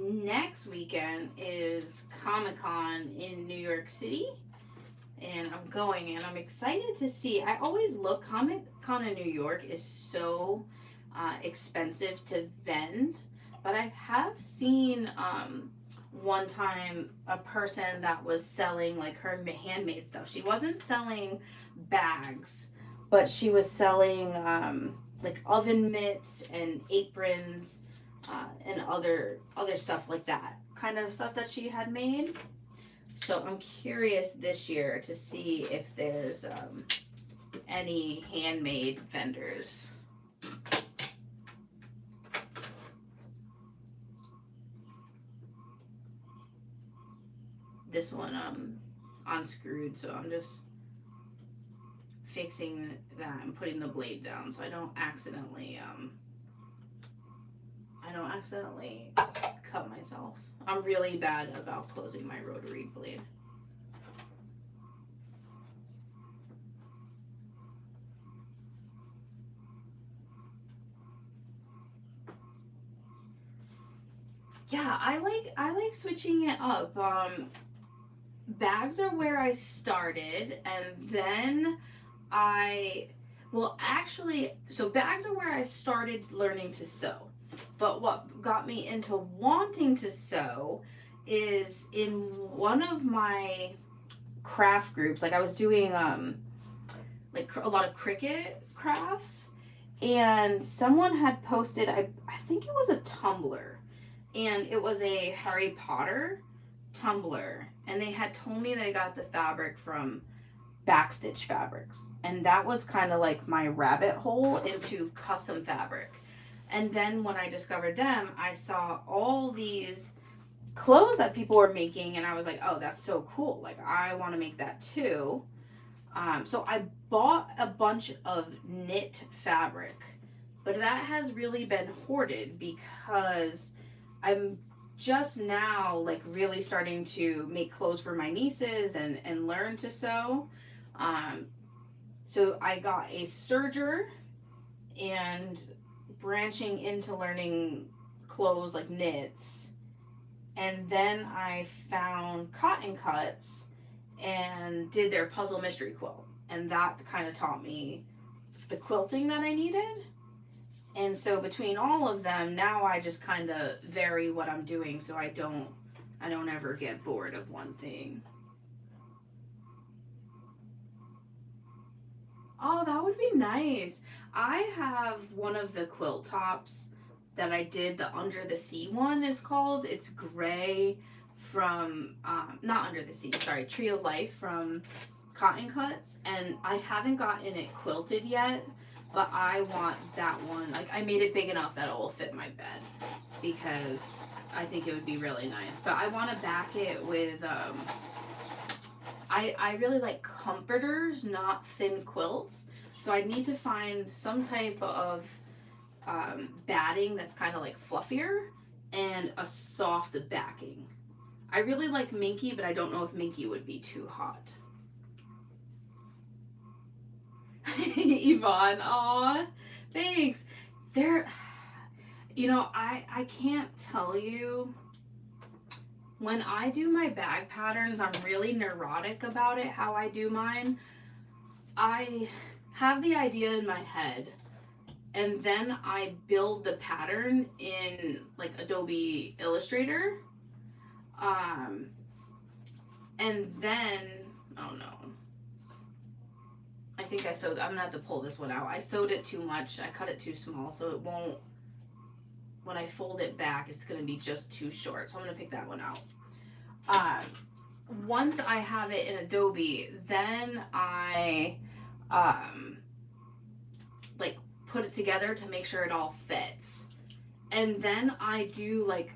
Next weekend is Comic-Con in New York City, and I'm going, and I'm excited to see. I always look, Comic-Con in New York is so expensive to vend, but I have seen one time a person that was selling like her handmade stuff. She wasn't selling bags, but she was selling like oven mitts and aprons, and other stuff like that, kind of stuff that she had made. So I'm curious this year to see if there's any handmade vendors. This one unscrewed, so I'm just fixing that and putting the blade down so I don't accidentally cut myself. I'm really bad about closing my rotary blade. Yeah, I like switching it up. Bags are where I started, and then so bags are where I started learning to sew. But what got me into wanting to sew is in one of my craft groups, like I was doing like a lot of Cricut crafts, and someone had posted, I think it was a tumbler, and it was a Harry Potter tumbler, and they had told me they got the fabric from Backstitch Fabrics, and that was kind of like my rabbit hole into custom fabric. And then when I discovered them, I saw all these clothes that people were making, and I was like, oh, that's so cool, like I want to make that too. So I bought a bunch of knit fabric, but that has really been hoarded because I'm just now like really starting to make clothes for my nieces and learn to sew. So I got a serger and branching into learning clothes like knits, and then I found cotton cuts and did their puzzle mystery quilt, and that kind of taught me the quilting that I needed. And so between all of them, now I just kind of vary what I'm doing so I don't ever get bored of one thing. Oh, that would be nice. I have one of the quilt tops that I did, the Under the Sea one is called. It's gray from, not Under the Sea, sorry, Tree of Life from Cotton Cuts. And I haven't gotten it quilted yet, but I want that one. Like, I made it big enough that it will fit my bed because I think it would be really nice. But I want to back it with, I really like comforters, not thin quilts. So I need to find some type of batting that's kind of like fluffier and a soft backing. I really like Minky, but I don't know if Minky would be too hot. Yvonne, aw, thanks. I can't tell you. When I do my bag patterns, I'm really neurotic about it, how I do mine. I have the idea in my head, and then I build the pattern in like Adobe Illustrator. And then, oh no. I think I'm gonna have to pull this one out. I sewed it too much. I cut it too small, so it won't, when I fold it back, it's gonna be just too short. So I'm gonna pick that one out. Once I have it in Adobe, then I like put it together to make sure it all fits. And then I do like,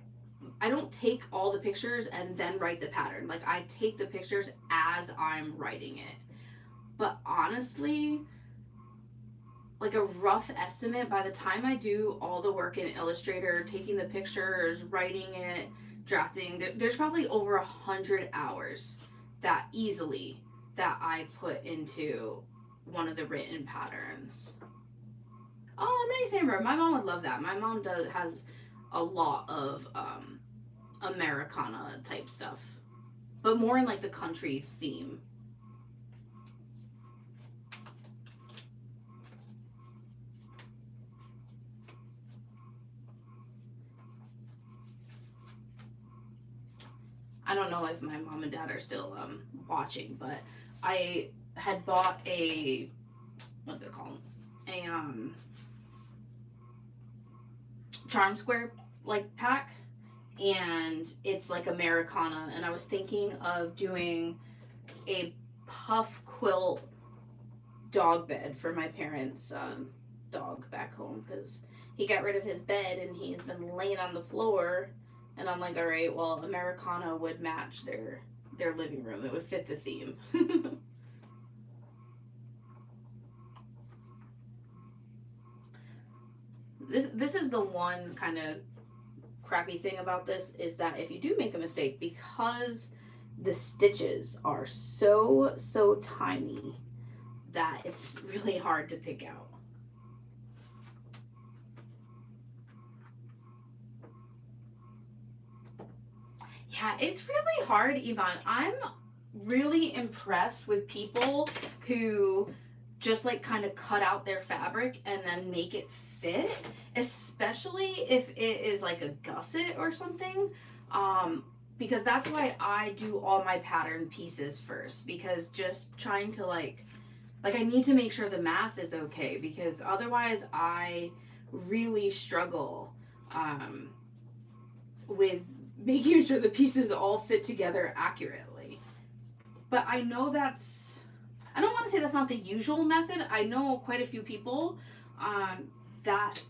I don't take all the pictures and then write the pattern. Like I take the pictures as I'm writing it. But honestly, like a rough estimate, by the time I do all the work in Illustrator, taking the pictures, writing it, drafting, there's probably over 100 hours that I put into one of the written patterns. Oh, nice, Amber. My mom would love that. My mom has a lot of Americana type stuff, but more in like the country theme. I don't know if my mom and dad are still watching, but I had bought a, what's it called? A Charm Square like pack, and it's like Americana, and I was thinking of doing a puff quilt dog bed for my parents' dog back home, because he got rid of his bed and he's been laying on the floor. And I'm like, all right, well, Americana would match their living room. It would fit the theme. This is the one kind of crappy thing about this, is that if you do make a mistake, because the stitches are so tiny, that it's really hard to pick out. Yeah, it's really hard, Yvonne. I'm really impressed with people who just like kind of cut out their fabric and then make it fit, especially if it is like a gusset or something. Because that's why I do all my pattern pieces first, because just trying to like I need to make sure the math is okay, because otherwise I really struggle with making sure the pieces all fit together accurately. But I know that's, I don't want to say that's not the usual method. I know quite a few people that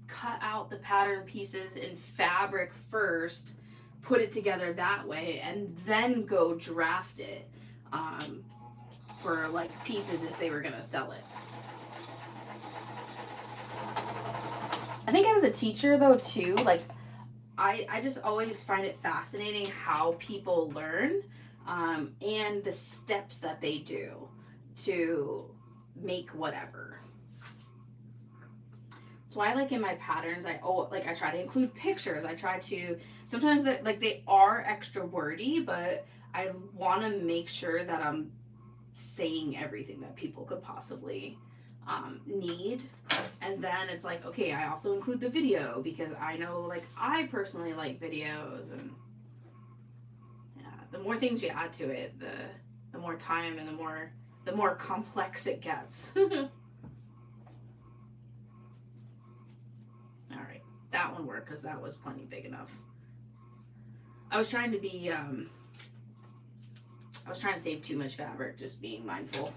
cut out the pattern pieces in fabric first, put it together that way, and then go draft it for like pieces if they were gonna sell it. I think I was a teacher though too, like I just always find it fascinating how people learn and the steps that they do to make whatever. So I like in my patterns, I try to include pictures. I try to, sometimes they are extra wordy, but I want to make sure that I'm saying everything that people could possibly need. And then it's like, okay, I also include the video, because I know like I personally like videos, and yeah, the more things you add to it, the more time and the more complex it gets. All right, that one worked because that was plenty big enough. I was trying to be I was trying to save too much fabric, just being mindful.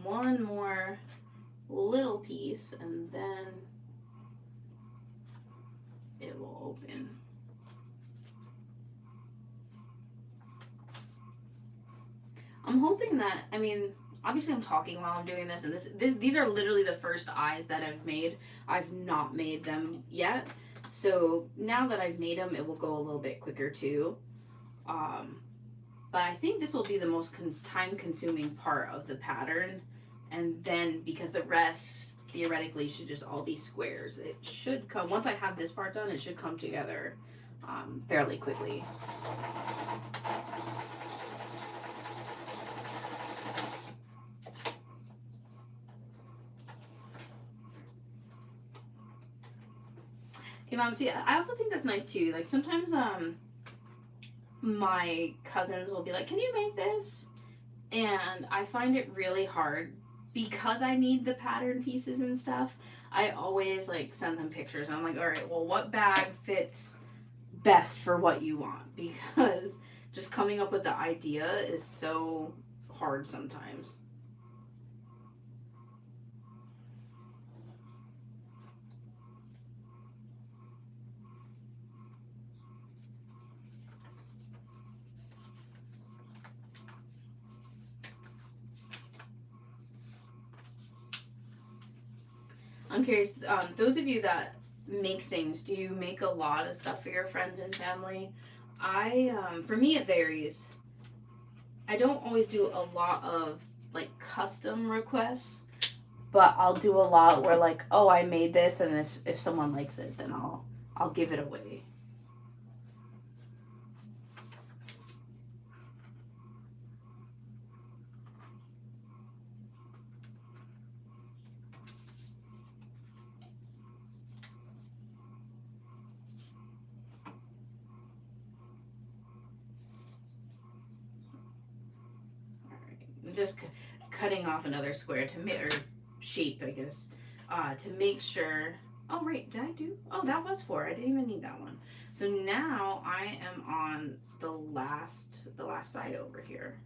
One more little piece and then it will open. I'm hoping that, I mean, obviously I'm talking while I'm doing this, and these are literally the first eyes that I've made. I've not made them yet. So now that I've made them, it will go a little bit quicker too. But I think this will be the most time-consuming part of the pattern. And then, because the rest theoretically should just all be squares, it should come, once I have this part done, it should come together fairly quickly. Yvonne, see, I also think that's nice too. Like sometimes my cousins will be like, can you make this? And I find it really hard because I need the pattern pieces and stuff, I always like send them pictures. And I'm like, all right, well, what bag fits best for what you want? Because just coming up with the idea is so hard sometimes. I'm curious, those of you that make things, do you make a lot of stuff for your friends and family? For me, it varies. I don't always do a lot of like custom requests, but I'll do a lot where like, oh, I made this, and if someone likes it, then I'll give it away. Just cutting off another square to make, or shape, I guess, to make sure. Oh, right, did I do? Oh, that was 4. I didn't even need that one. So now I am on the last side over here.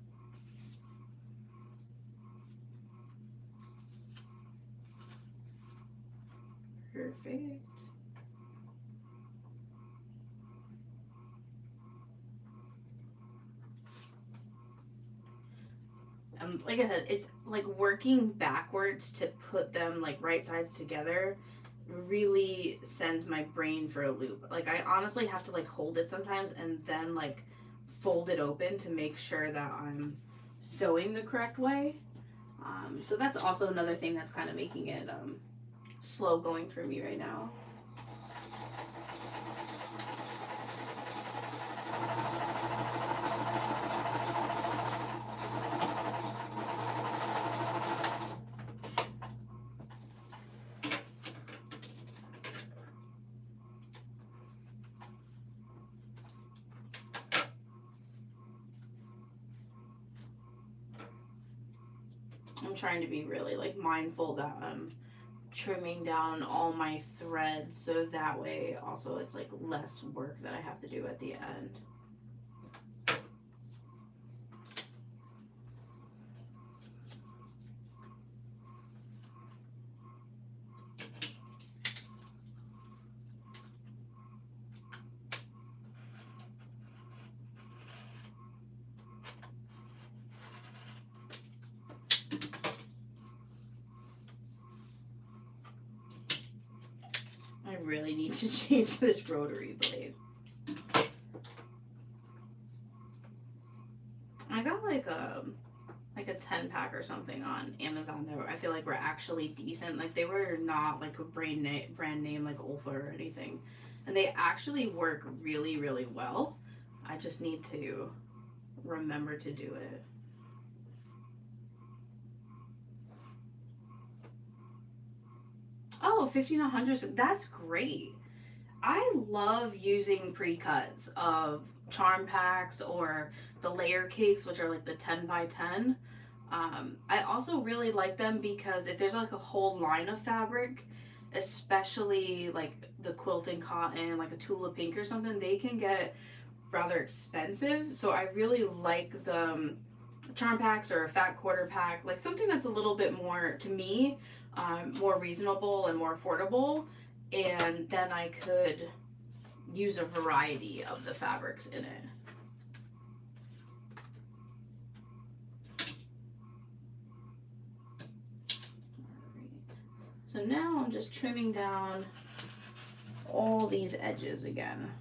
Perfect. Like I said, it's like working backwards to put them like right sides together really sends my brain for a loop. Like I honestly have to like hold it sometimes and then like fold it open to make sure that I'm sewing the correct way. So that's also another thing that's kind of making it slow going for me right now. I'm trying to be really like mindful that I'm trimming down all my threads so that way also it's like less work that I have to do at the end. I really need to change this rotary blade. I got like a 10 pack or something on Amazon that I feel like were actually decent. Like they were not like a brand name like Olfa or anything. And they actually work really, really well. I just need to remember to do it. Oh, 1,500. That's great. I love using pre-cuts of charm packs or the layer cakes, which are like the 10 by 10. I also really like them because if there's like a whole line of fabric, especially like the quilting cotton, like a tulip pink or something, they can get rather expensive. So I really like the charm packs or a fat quarter pack, like something that's a little bit more, to me, more reasonable and more affordable. And then I could use a variety of the fabrics in it. So now I'm just trimming down all these edges again.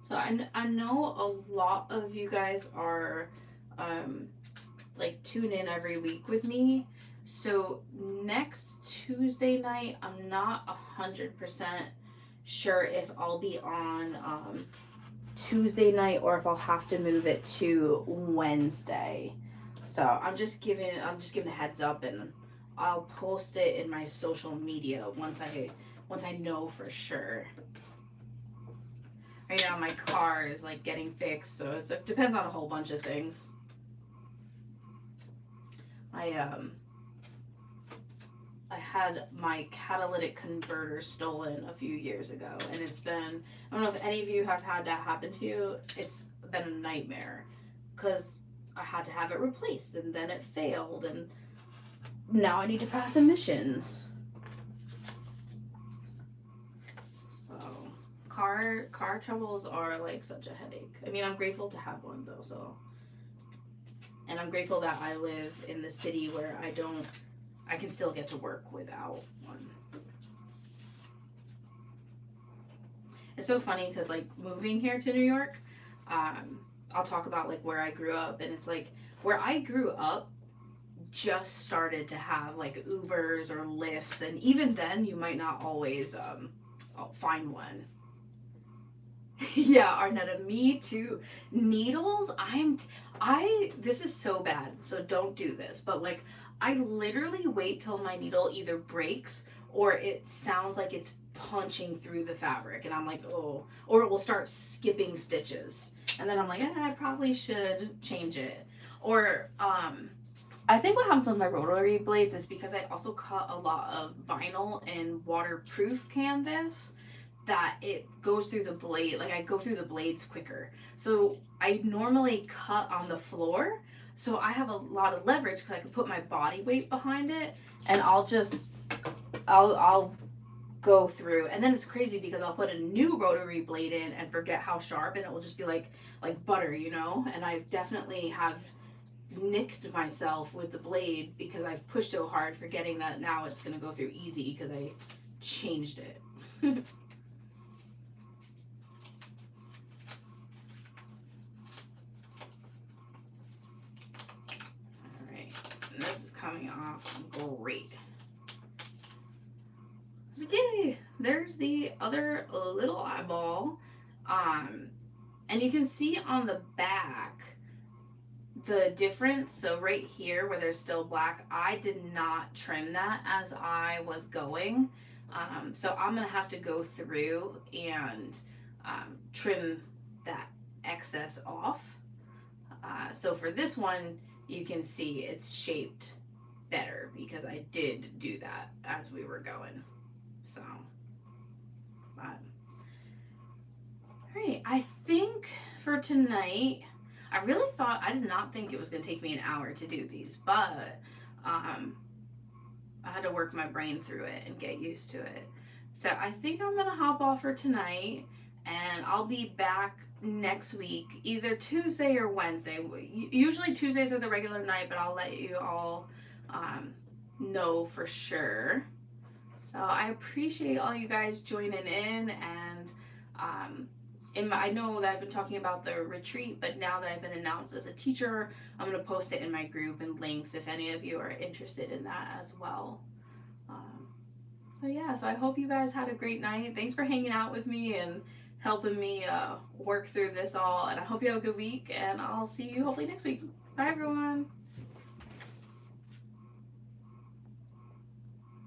So I know a lot of you guys are like tune in every week with me. So next Tuesday night, I'm not 100% sure if I'll be on Tuesday night or if I'll have to move it to Wednesday. So I'm just giving a heads up, and I'll post it in my social media once I once I know for sure. Right now my car is like getting fixed, so it depends on a whole bunch of things. I had my catalytic converter stolen a few years ago, and it's been, I don't know if any of you have had that happen to you. It's been a nightmare because I had to have it replaced, and then it failed, and now I need to pass emissions. So car troubles are like such a headache. I mean, I'm grateful to have one though, so, and I'm grateful that I live in the city where I can still get to work without one. It's so funny because like moving here to New York, I'll talk about like where I grew up, and it's like where I grew up just started to have like Ubers or Lyfts, and even then you might not always find one. Yeah, Arnetta, me too. Needles, this is so bad, so don't do this, but like I literally wait till my needle either breaks or it sounds like it's punching through the fabric, and I'm like, oh, or it will start skipping stitches, and then I'm like, I probably should change it. Or I think what happens with my rotary blades is because I also cut a lot of vinyl and waterproof canvas, that it goes through the blade, like I go through the blades quicker. So I normally cut on the floor, so I have a lot of leverage because I can put my body weight behind it, and I'll go through. And then it's crazy because I'll put a new rotary blade in and forget how sharp, and it will just be like butter, you know? And I definitely have nicked myself with the blade because I've pushed so hard, forgetting that now it's gonna go through easy because I changed it. This is coming off great. So yay! There's the other little eyeball. And you can see on the back the difference. So right here where there's still black, I did not trim that as I was going. So I'm gonna have to go through and trim that excess off. So for this one, you can see it's shaped better because I did do that as we were going. So, but, all right, I think for tonight, I did not think it was going to take me an hour to do these, but I had to work my brain through it and get used to it. So I think I'm going to hop off for tonight, and I'll be back next week, either Tuesday or Wednesday. Usually Tuesdays are the regular night, but I'll let you all know for sure. So I appreciate all you guys joining in, and I know that I've been talking about the retreat, but now that I've been announced as a teacher, I'm going to post it in my group and links if any of you are interested in that as well. So yeah, so I hope you guys had a great night. Thanks for hanging out with me and helping me work through this all, and I hope you have a good week, and I'll see you hopefully next week. Bye everyone.